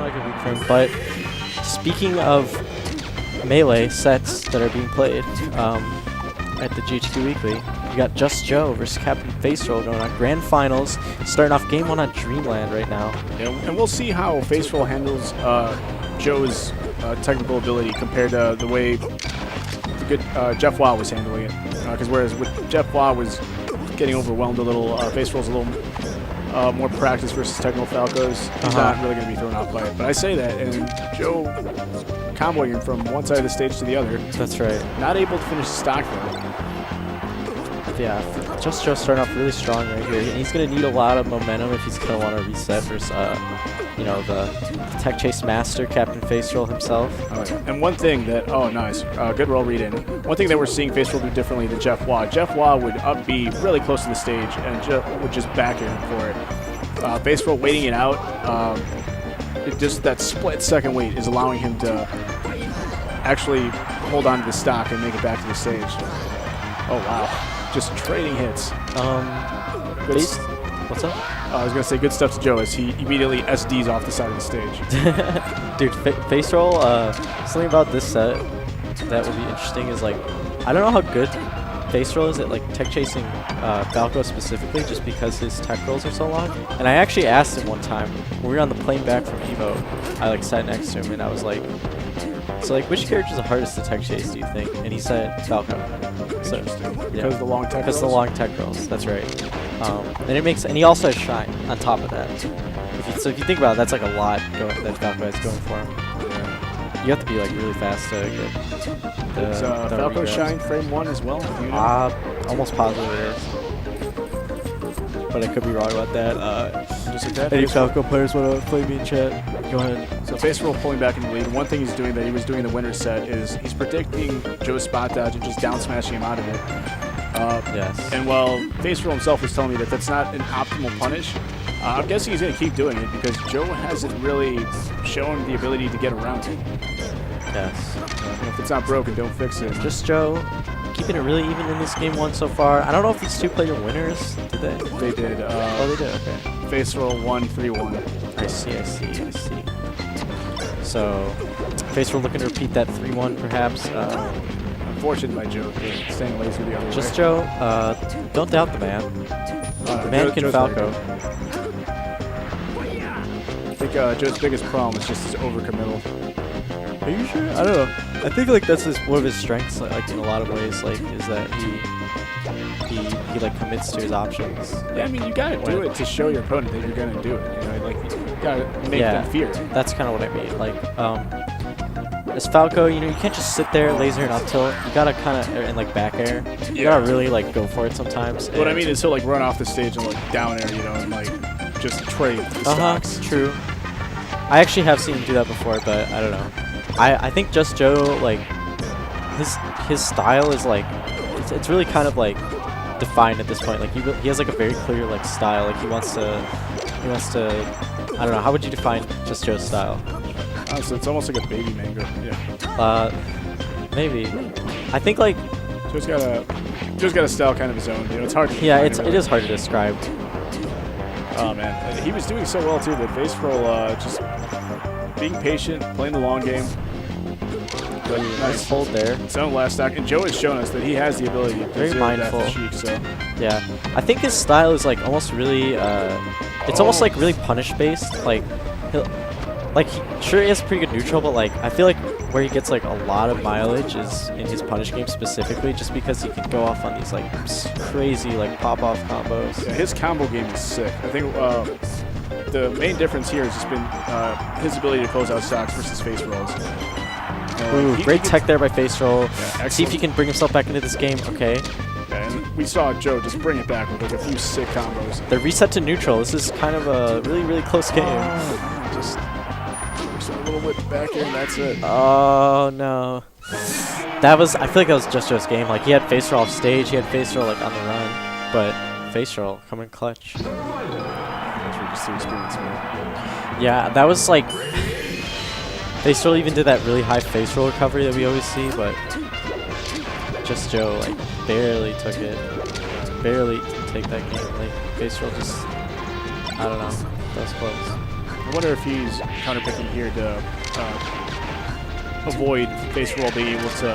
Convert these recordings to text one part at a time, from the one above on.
like a week for him. But speaking of melee sets that are being played at the GHQ Weekly, you got JustJoe versus Captain Faceroll going on. Grand Finals, starting off Game 1 on Dreamland right now. Yeah, and we'll see how Faceroll handles Joe's technical ability compared to the way the good Jeff Wow was handling it. Because whereas with Jeff Wow was getting overwhelmed a little, Faceroll's a little more practice versus technical Falcos. He's not really going to be thrown off by it. But I say that, and Joe comboing him from one side of the stage to the other. That's right. Not able to finish the stock though. Yeah, JustJoe starting off really strong right here. He's going to need a lot of momentum if he's going to want to reset versus, you know, the Tech Chase Master, Captain Faceroll himself. Oh, yeah. And one thing that, oh, nice. Good roll read in. One thing that we're seeing Faceroll do differently than Jeff Waugh. Jeff Waugh would be really close to the stage and would just back him for it. Faceroll waiting it out. Just that split second wait is allowing him to actually hold on to the stock and make it back to the stage. Oh, wow. Just trading hits. What's up? I was going to say good stuff to Joe as he immediately SDs off the side of the stage. Dude, Faceroll, something about this set that would be interesting is, like, I don't know how good Faceroll is at, like, tech chasing Falco specifically just because his tech rolls are so long. And I actually asked him one time, when we were on the plane back from Evo, I, like, sat next to him and I was like, so, like, which character is the hardest to tech chase, do you think? And he said Falco. So, because of the long tech rolls? Because the long tech rolls, that's right. And he also has Shine on top of that. So if you think about it, that's like a lot that Falco has going for him. Yeah. You have to be like really fast to get the Falco Shine frame 1 as well? Almost positive it is. But I could be wrong about that. Just like that. Any Falco players want to play me in chat? Go ahead. So Faceroll pulling back in the lead. One thing he's doing that he was doing in the winner's set is he's predicting Joe's spot dodge and just down smashing him out of it. Yes. And while Faceroll himself was telling me that that's not an optimal punish, I'm guessing he's going to keep doing it because Joe hasn't really shown the ability to get around it. Yes. If it's not broken, don't fix it. JustJoe keeping it really even in this game 1 so far. I don't know if these two played your winners. Did they? They did. Oh, they did. Okay. Faceroll 1-3-1. I see. So, Faceroll looking to repeat that 3-1 perhaps. Unfortunate by Joe, staying lazy the other way. JustJoe, don't doubt the man. The man can Falco. I think Joe's biggest problem is just his overcommittal. Are you sure? I don't know. I think like that's one of his strengths, like in a lot of ways, like is that he like commits to his options. Yeah, I mean you gotta do it to show your opponent that you're gonna do it. You know, like you gotta make them fear. That's kind of what I mean. Like as Falco, you know, you can't just sit there, laser and up tilt. You gotta kind of in like back air. You gotta really like go for it sometimes. What I mean is he'll like run off the stage and like down air, you know, and like just trade the stocks. True. I actually have seen him do that before, but I don't know. I think JustJoe, like his style is like it's really kind of like defined at this point. Like he has like a very clear like style. Like he wants to I don't know. How would you define JustJoe's style? So it's almost like a baby mango. Yeah. Maybe. I think like Joe's got a style kind of his own. You know, it's hard to it is hard to describe. Oh man, he was doing so well too. That Faceroll just being patient, playing the long game. But nice hold there. His own last stock, and Joe has shown us that he has the ability to very mindful. Cheek, so. Yeah, I think his style is like almost really. It's almost like really punish based. Like sure he has pretty good neutral, but like I feel like where he gets like a lot of mileage is in his punish game specifically, just because he can go off on these like crazy like pop off combos. Yeah, his combo game is sick. I think the main difference here has just been his ability to close out stocks versus face rolls. Ooh, great tech there by Faceroll. Yeah, see if he can bring himself back into this game. Okay. Yeah, and we saw Joe just bring it back with like a few sick combos. The reset to neutral. This is kind of a really close game. Just a little bit back here and that's it. Oh no. I feel like that was JustJoe's game. Like he had Faceroll off stage, he had Faceroll like on the run, but Faceroll coming clutch. Just the experience, man. Yeah, that was like Faceroll even did that really high Faceroll recovery that we always see, but JustJoe like barely took it. Barely to take that game. Like Faceroll just I don't know. That was close. I wonder if he's counterpicking here to avoid Faceroll being able to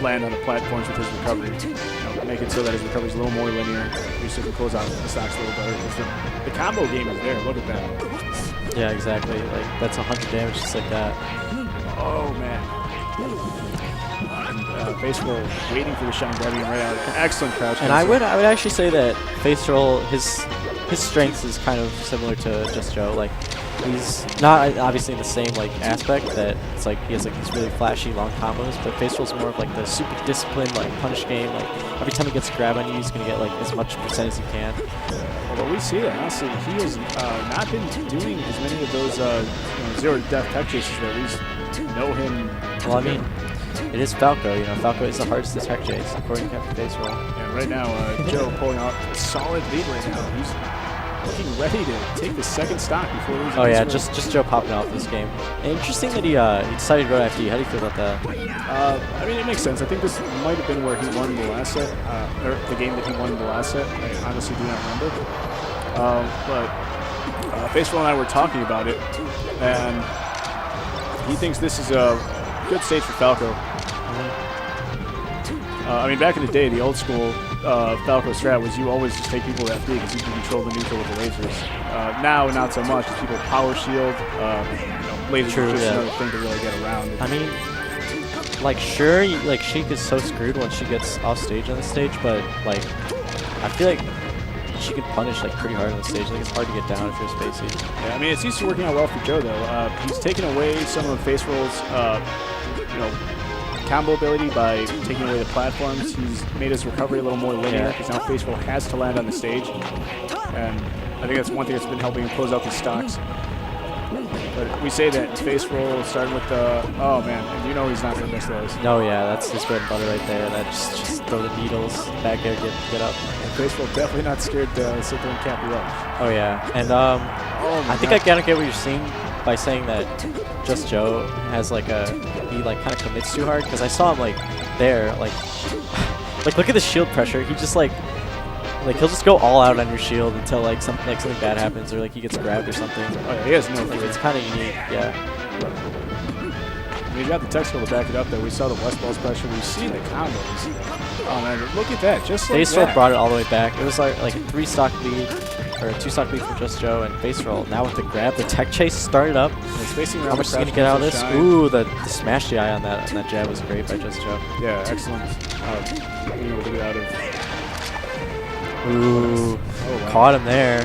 land on the platforms with his recovery. Make it so that his recovery is a little more linear. You still can close out the stocks a little better. Because the combo game is there. Look at that. Yeah, exactly. Like that's 100 damage just like that. Oh man. And Faceroll waiting for the shot, grabbing him right out. Excellent crouch. And I would actually say that Faceroll, his strengths is kind of similar to JustJoe. Like he's not obviously in the same like aspect that it's like he has like these really flashy long combos, but Faceroll's more of like the super disciplined like punish game. Like every time he gets a grab on you, he's gonna get like as much percent as he can. Although we see that honestly, he has not been doing as many of those zero to death tech chases that we know him. Well, I mean, it is Falco. You know, Falco is the hardest to tech chase according to Captain Faceroll. Yeah, right now Joe pulling out a solid lead right now. He's looking ready to take the second stock before losing. Oh yeah, JustJoe popping off this game. And interesting that he decided to go to FD. How do you feel about that? I mean, it makes sense. I think this might have been where he won the last set, or the game that he won in the last set. I honestly do not remember. But Faceroll and I were talking about it, and he thinks this is a good stage for Falco. I mean, back in the day, the old school Falco strat was you always just take people to FD because you can control the neutral with the lasers. Now, not so much. People power shield. Lasers are just another thing to really get around. I mean, like, sure, like, Sheik is so screwed when she gets off stage on the stage, but, like, I feel like she can punish, like, pretty hard on the stage. Like, it's hard to get down if you're spacey. Yeah, I mean, it seems to be working out well for Joe, though. He's taken away some of Faceroll's, combo ability by taking away the platforms. He's made his recovery a little more linear because now Faceroll has to land on the stage. And I think that's one thing that's been helping him close out these stocks. But we say that Faceroll starting with the, oh man, and you know he's not going to miss those. No, yeah, that's his bread and butter right there. That just throw the needles back there, get up. And Faceroll definitely not scared to sit there and cap you up. Oh yeah, and I think I kind of get what you're seeing by saying that JustJoe has like he like kind of commits too hard, because I saw him like there, like look at the shield pressure. He just like he'll just go all out on your shield until like something bad happens, or like he gets grabbed or something. Oh yeah, he has no fear. It's kind of unique, yeah. I mean, he's got the tech skill to back it up there. We saw the West Balls pressure. We've seen the combos. Oh man, look at that! Just like Faceroll brought it all the way back. It was like a 3-stock lead, or a 2-stock lead for JustJoe, and Faceroll. Now with the grab, the tech chase started up. He's facing How much is he gonna get out of this? Ooh, the smash DI on that jab was great by JustJoe. Yeah, excellent. Being able to get out of. Ooh, caught him there.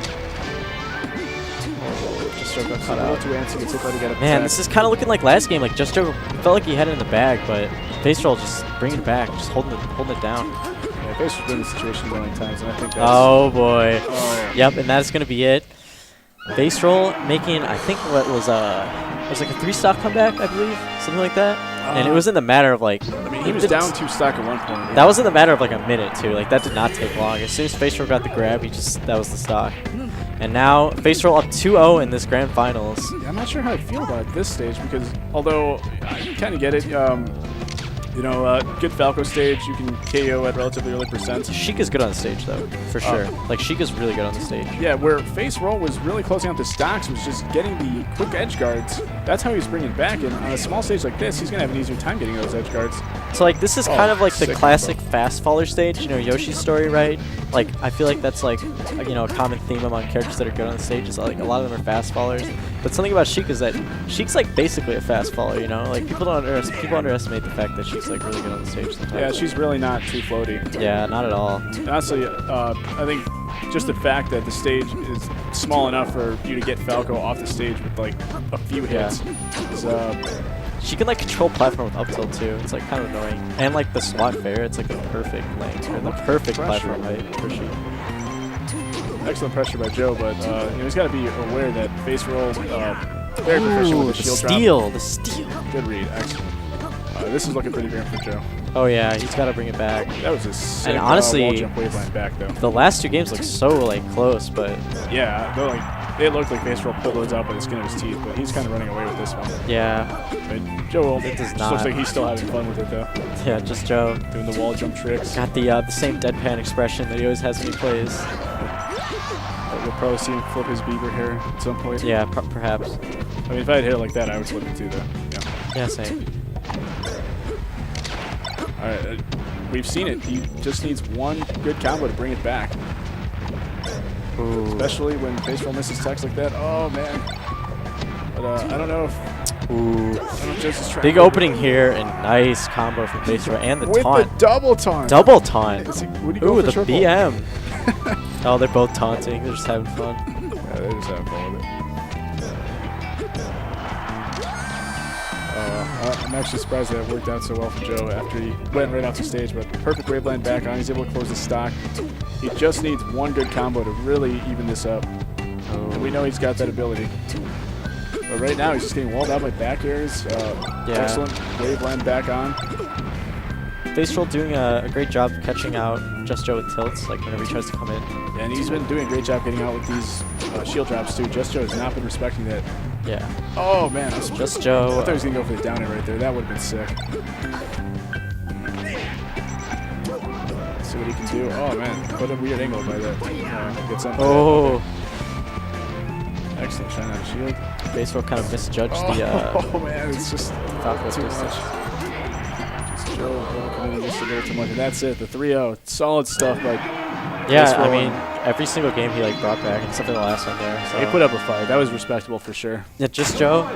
JustJoe got caught out. Man, this is kind of looking like last game. Like JustJoe felt like he had it in the bag, but Faceroll just bringing it back, just holding it down. Yeah, Faceroll's been in the situation a million times, and I think that's. Oh boy. Oh. Yep, and that's gonna be it. Faceroll making, I think what was like a 3-stock comeback, I believe, something like that. And it was in the matter of like. I mean, he was down 2-stock at one point. That was in the matter of like a minute too. Like that did not take long. As soon as Faceroll got the grab, that was the stock. And now Faceroll up 2-0 in this grand finals. Yeah, I'm not sure how I feel about this stage, because although I kind of get it, good Falco stage, you can KO at relatively early percents. Sheik is good on the stage though, for sure. Like Sheik is really good on the stage. Yeah, where Faceroll was really closing out the stocks was just getting the quick edge guards. That's how he's bringing it back. And on a small stage like this, he's gonna have an easier time getting those edge guards. So like this is kind of like the classic fast faller stage, Yoshi's story, right? Like I feel like that's like a common theme among characters that are good on the stage is like a lot of them are fast fallers. But something about Sheik is that Sheik's like basically a fast faller, Like people underestimate the fact that Sheik's like really good on the stage sometimes. Yeah, she's really not too floaty. Yeah, not at all. Honestly, I think just the fact that the stage is small enough for you to get Falco off the stage with like a few hits is she can like control platform with up tilt too. It's like kind of annoying. And like the SWAT fair, it's like the perfect length or the perfect platform height for Sheik. Excellent pressure by Joe, but he's got to be aware that Faceroll very proficient with the shield drop. The steal. Good read, excellent. This is looking pretty grim for Joe. Oh yeah, he's got to bring it back. That was a sick and honestly, wall jump waveline back though. The last 2 games look so like close, but yeah, it looked like Faceroll pulled those out by the skin of his teeth, but he's kind of running away with this one. Yeah. But Joe, it does not. Looks like he's still having fun with it though. Yeah, JustJoe doing the wall jump tricks. Got the same deadpan expression that he always has when he plays. We'll probably see him flip his beaver hair at some point. Yeah, perhaps. I mean, if I had hair like that, I would flip it too, though. Yeah, same. All right, we've seen it. He just needs one good combo to bring it back. Ooh. Especially when Faceroll misses techs like that. Oh, man. But I don't know if... Ooh. I don't know if Joe's trying Big to opening here, and nice combo from Faceroll, and the with taunt. the double taunt. Double taunt. Would he go Ooh, for the triple? BM. Oh, they're both taunting. They're just having fun. Yeah, they're just having fun with it. I'm actually surprised that it worked out so well for Joe after he went right off the stage, but perfect wave line back on. He's able to close his stock. He just needs one good combo to really even this up. And we know he's got that ability. But right now, he's just getting walled out by back airs. Excellent wave line back on. Faceroll doing a great job catching out JustJoe with tilts, like whenever he tries to come in. Yeah, and he's been doing a great job getting out with these shield drops too. JustJoe has not been respecting that. Yeah. Oh man, I JustJoe. thought he was gonna go for the down air right there. That would have been sick. Let's see what he can do. Oh man, what a weird angle by that. Gets up. Oh. Excellent shine out of shield. Faceroll kind of misjudged the Oh man, it's just top too distance. much. Just Joe coming in just a little too much, and that's it. The 3-0, solid stuff by. Yeah, Faceroll. I mean, every single game he like brought back, except for the last one there. So. He put up a fight. That was respectable for sure. Yeah, JustJoe.